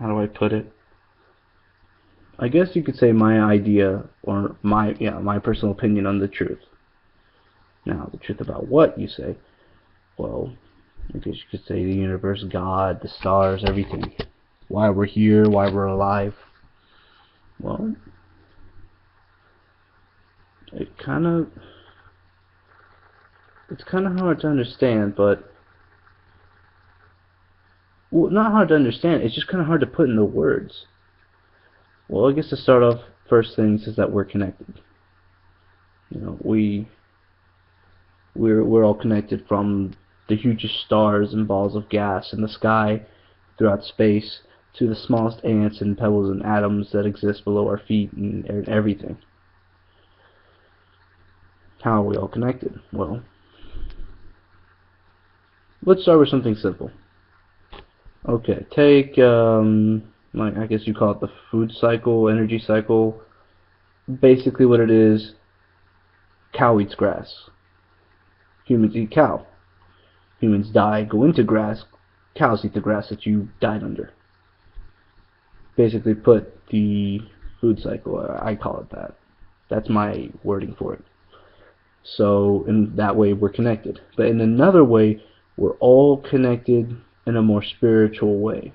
how do I put it? I guess you could say my idea or my personal opinion on the truth. Now, the truth about what you say? Well, I guess you could say the universe, God, the stars, everything. Why we're here, why we're alive. Well, it kind of it's kind of hard to understand, but well, not hard to understand. It's just kind of hard to put into words. Well, I guess to start off, first things is that we're connected. You know, we're all connected from the hugest stars and balls of gas in the sky throughout space to the smallest ants and pebbles and atoms that exist below our feet and everything. How are we all connected? Well, let's start with something simple. Okay, take like I guess you call it the food cycle, energy cycle. Basically, what it is, cow eats grass. Humans eat cow. Humans die, go into grass. Cows eat the grass that you died under. Basically, put the food cycle. I call it that. That's my wording for it. So in that way, we're connected. But in another way, we're all connected in a more spiritual way,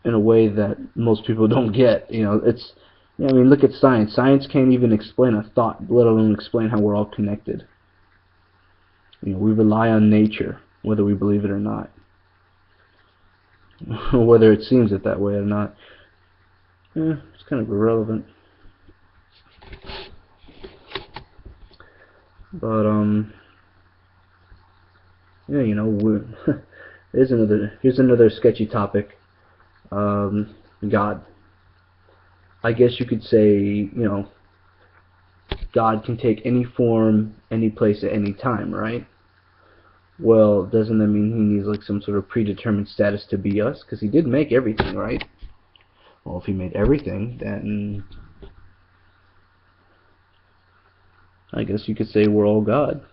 in a way that most people don't get. You know, it's. I mean, look at science. Science can't even explain a thought, let alone explain how we're all connected. You know, we rely on nature, whether we believe it or not, or whether it seems it that way or not. It's kind of irrelevant. But yeah, you know, here's another sketchy topic. God. I guess you could say, you know, God can take any form, any place, at any time, right? Well, doesn't that mean he needs like some sort of predetermined status to be us? Because he did make everything, right? Well, if he made everything, then I guess you could say we're all God.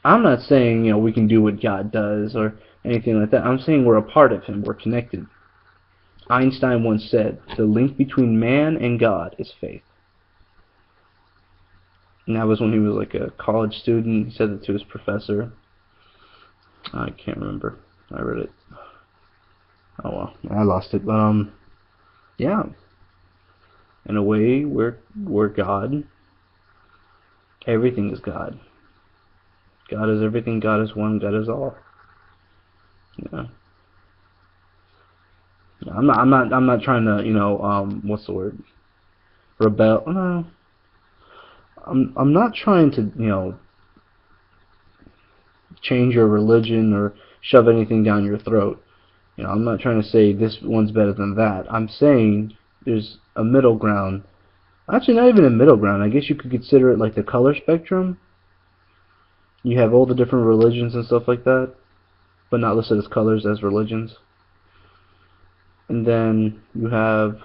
I'm not saying, you know, we can do what God does or anything like that. I'm saying we're a part of him. We're connected. Einstein once said, the link between man and God is faith. And that was when he was like a college student. He said it to his professor. I can't remember. I read it. Oh well, I lost it. But yeah. In a way, we're God. Everything is God. God is everything. God is one. God is all. Yeah. I'm not trying to, you know, what's the word? Rebel. No. I'm not trying to, you know, change your religion or shove anything down your throat. You know, I'm not trying to say this one's better than that. I'm saying there's a middle ground. Actually, not even a middle ground. I guess you could consider it like the color spectrum. You have all the different religions and stuff like that, but not listed as colors as religions. And then you have,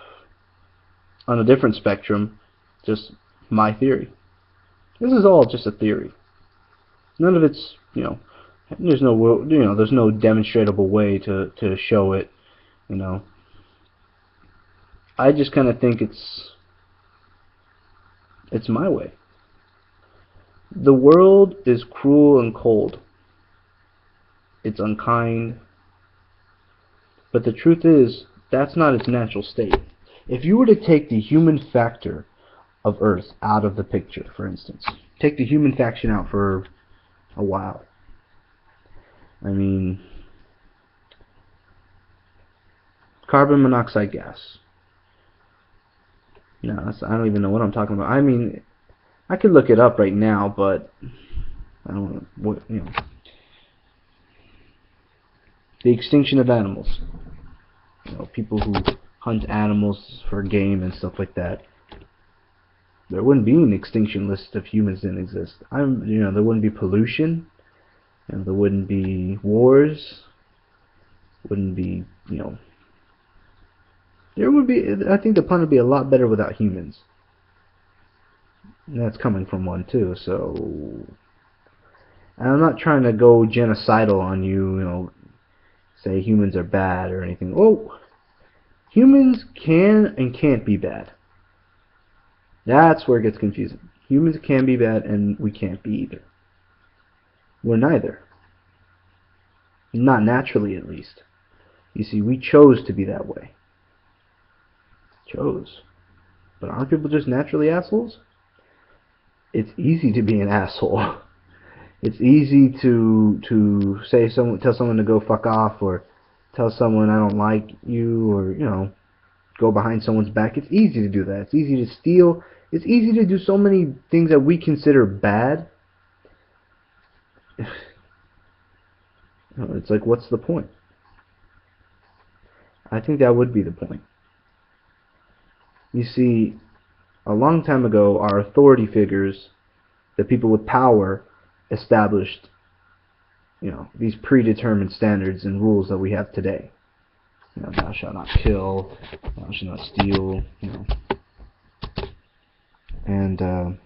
on a different spectrum, just my theory. This is all just a theory. None of it's, you know, there's no demonstrable way to show it, you know. I just kind of think it's my way. The world is cruel and cold. It's unkind. But the truth is, that's not its natural state. If you were to take the human factor of Earth out of the picture, for instance, take the human faction out for a while. I mean, carbon monoxide gas. No, I don't even know what I'm talking about. I mean, I could look it up right now, but I don't know what, you know. The extinction of animals. You know, people who hunt animals for game and stuff like that. There wouldn't be an extinction list if humans didn't exist. You know, there wouldn't be pollution, and there wouldn't be wars. Wouldn't be, you know. There would be. I think the planet would be a lot better without humans. And that's coming from one too. So, and I'm not trying to go genocidal on you, you know, say humans are bad or anything. Well, humans can and can't be bad. That's where it gets confusing. Humans can be bad and we can't be either. We're neither. Not naturally, at least. You see, we chose to be that way. Chose. But aren't people just naturally assholes? It's easy to be an asshole. It's easy to tell someone to go fuck off, or tell someone I don't like you, or go behind someone's back. It's easy to do that. It's easy to steal. It's easy to do so many things that we consider bad. It's like, what's the point? I think that would be the point. You see, a long time ago, our authority figures, the people with power, established, these predetermined standards and rules that we have today. Thou shalt not kill, thou shalt not steal, and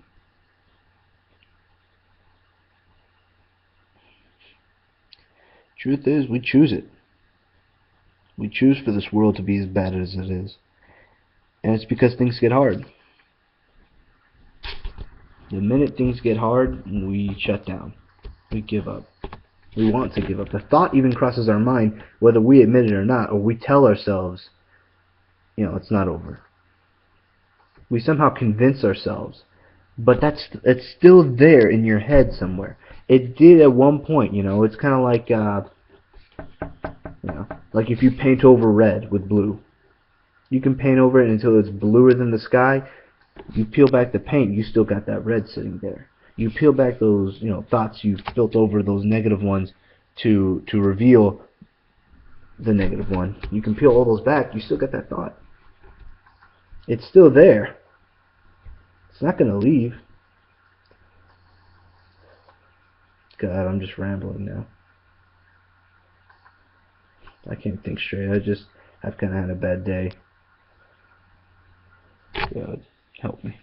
truth is, we choose it. We choose for this world to be as bad as it is. And it's because things get hard. The minute things get hard, we shut down. We give up. We want to give up. The thought even crosses our mind, whether we admit it or not, or we tell ourselves, it's not over. We somehow convince ourselves. But it's still there in your head somewhere. It did at one point, it's kind of like, like if you paint over red with blue. You can paint over it until it's bluer than the sky. You peel back the paint, you still got that red sitting there. You peel back those, thoughts you've built over, those negative ones, to reveal the negative one. You can peel all those back, you still got that thought. It's still there. It's not going to leave. God, I'm just rambling now. I can't think straight. I've kind of had a bad day. God, help me.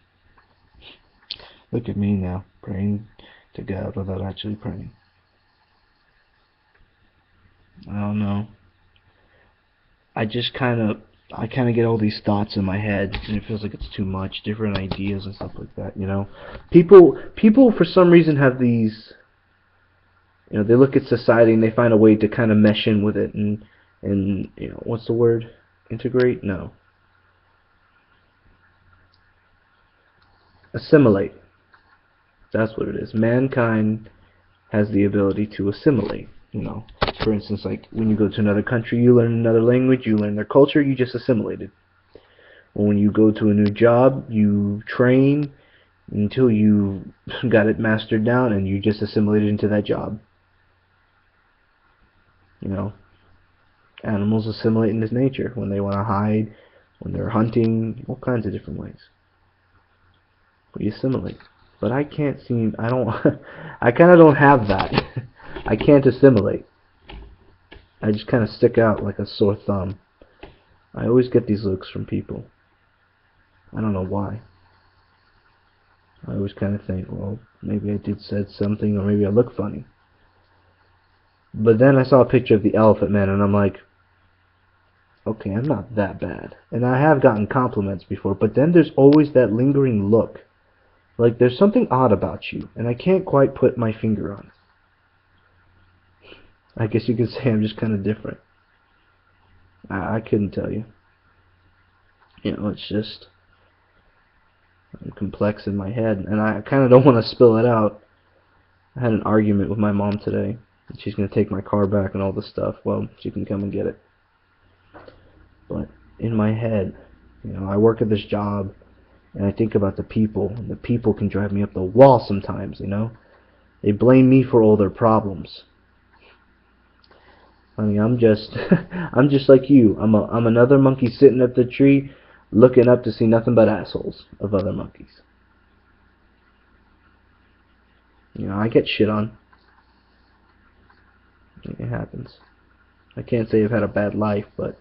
Look at me now, praying to God without actually praying. I don't know. I kind of get all these thoughts in my head, and it feels like it's too much, different ideas and stuff like that, People for some reason have these, they look at society and they find a way to kind of mesh in with it, and what's the word? Integrate? No. Assimilate. That's what it is. Mankind has the ability to assimilate, For instance, like when you go to another country, you learn another language, you learn their culture, you just assimilated. Or when you go to a new job, you train until you got it mastered down and you just assimilated into that job. Animals assimilate into nature when they want to hide, when they're hunting, all kinds of different ways. We assimilate. But I kind of don't have that. I can't assimilate. I just kind of stick out like a sore thumb. I always get these looks from people. I don't know why. I always kind of think, well, maybe I said something, or maybe I look funny. But then I saw a picture of the Elephant Man, and I'm like, okay, I'm not that bad. And I have gotten compliments before, but then there's always that lingering look. Like there's something odd about you, and I can't quite put my finger on it. I guess you could say I'm just kind of different. I couldn't tell you. It's just, I'm complex in my head, and I kind of don't want to spill it out. I had an argument with my mom today, and she's going to take my car back and all this stuff. Well, she can come and get it. But in my head, I work at this job, and I think about the people, and the people can drive me up the wall sometimes, They blame me for all their problems. I'm just I'm just like you. I'm another monkey sitting up the tree looking up to see nothing but assholes of other monkeys. I get shit on. It happens. I can't say I've had a bad life, but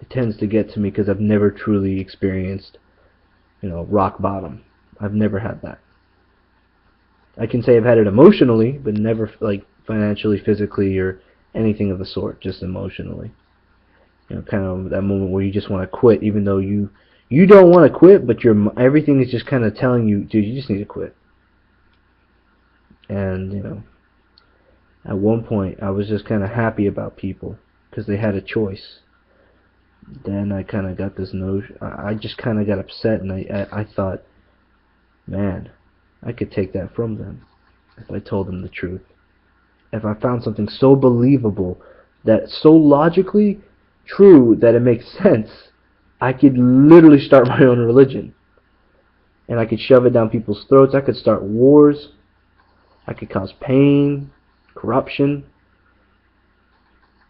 it tends to get to me because I've never truly experienced, rock bottom. I've never had that. I can say I've had it emotionally, but never like financially, physically, or anything of the sort, just emotionally. Kind of that moment where you just want to quit, even though you don't want to quit, but everything is just kind of telling you, dude, you just need to quit. And at one point, I was just kind of happy about people because they had a choice. Then I kind of got this notion. I just kind of got upset, and I thought, man, I could take that from them if I told them the truth. If I found something so believable, that so logically true that it makes sense, I could literally start my own religion. And I could shove it down people's throats. I could start wars. I could cause pain, corruption.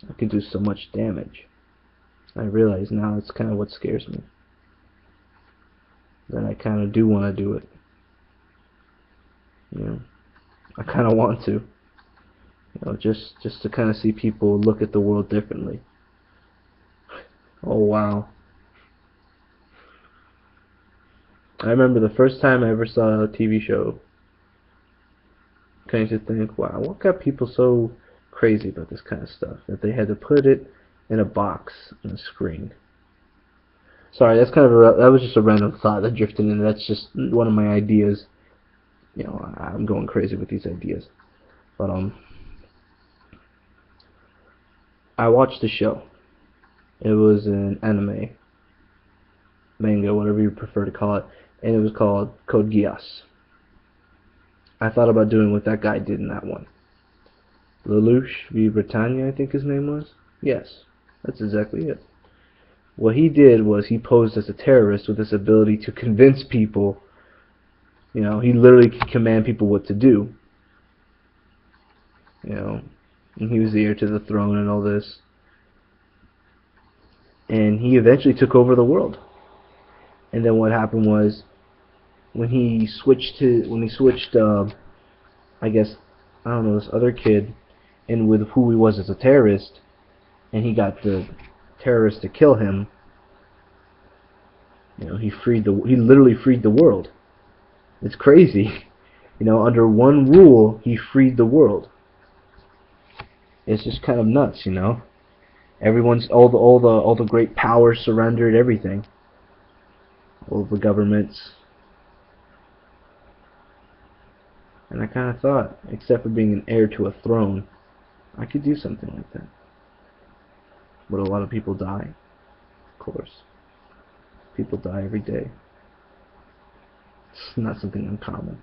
I could do so much damage. I realize now it's kind of what scares me. That I kind of do want to do it. I kind of want to. Just to kind of see people look at the world differently. Oh wow. I remember the first time I ever saw a TV show. Kind of think, wow, what got people so crazy about this kind of stuff that they had to put it in a box on a screen? Sorry, that's kind of that was just a random thought that drifted in. That's just one of my ideas. I'm going crazy with these ideas. But I watched the show. It was an anime, manga, whatever you prefer to call it, and it was called Code Geass. I thought about doing what that guy did in that one. Lelouch V. Britannia, I think his name was. Yes, that's exactly it. What he did was he posed as a terrorist with this ability to convince people. He literally could command people what to do. And he was the heir to the throne and all this. And he eventually took over the world. And then what happened was, when he switched, I guess, I don't know, this other kid, and with who he was as a terrorist, and he got the terrorist to kill him. He literally freed the world. It's crazy. Under one rule, he freed the world. It's just kind of nuts, Everyone's all the great powers surrendered everything. All the governments. And I kind of thought, except for being an heir to a throne, I could do something like that. Would a lot of people die? Of course. People die every day. It's not something uncommon.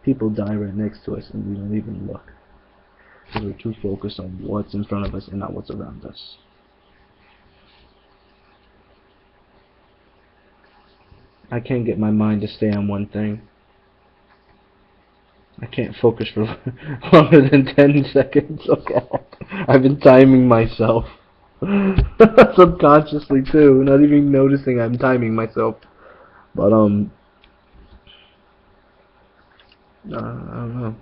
People die right next to us and we don't even look. Because we're too focused on what's in front of us and not what's around us. I can't get my mind to stay on one thing. I can't focus for longer than 10 seconds. Okay. I've been timing myself. Subconsciously too. Not even noticing I'm timing myself. But I don't know.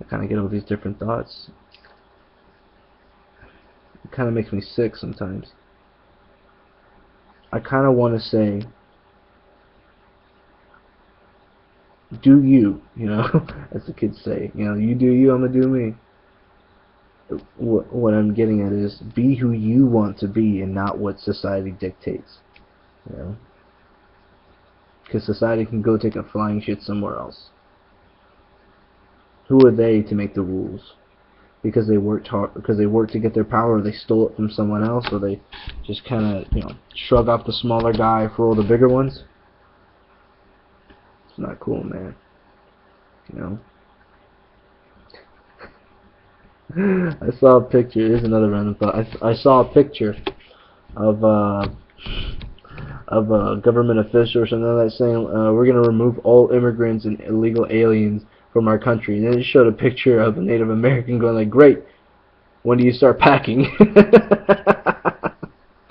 I kind of get all these different thoughts. It kind of makes me sick sometimes. I kind of want to say, do you, as the kids say, you do you, I'm gonna do me. What I'm getting at is, be who you want to be and not what society dictates. Because society can go take a flying shit somewhere else. Who are they to make the rules? Because they worked hard, because they worked to get their power, or they stole it from someone else, or they just kind of, shrug off the smaller guy for all the bigger ones. It's not cool, man. I saw a picture. Here's another random thought. I saw a picture of a government official or something like that saying, we're going to remove all immigrants and illegal aliens from our country. And then it showed a picture of a Native American going like, great, when do you start packing?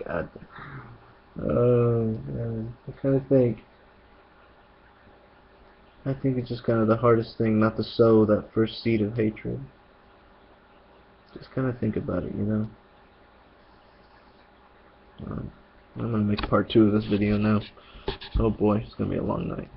God. Oh, man. I think it's just kind of the hardest thing not to sow that first seed of hatred. Just kind of think about it, I'm going to make part 2 of this video now. Oh boy, it's going to be a long night.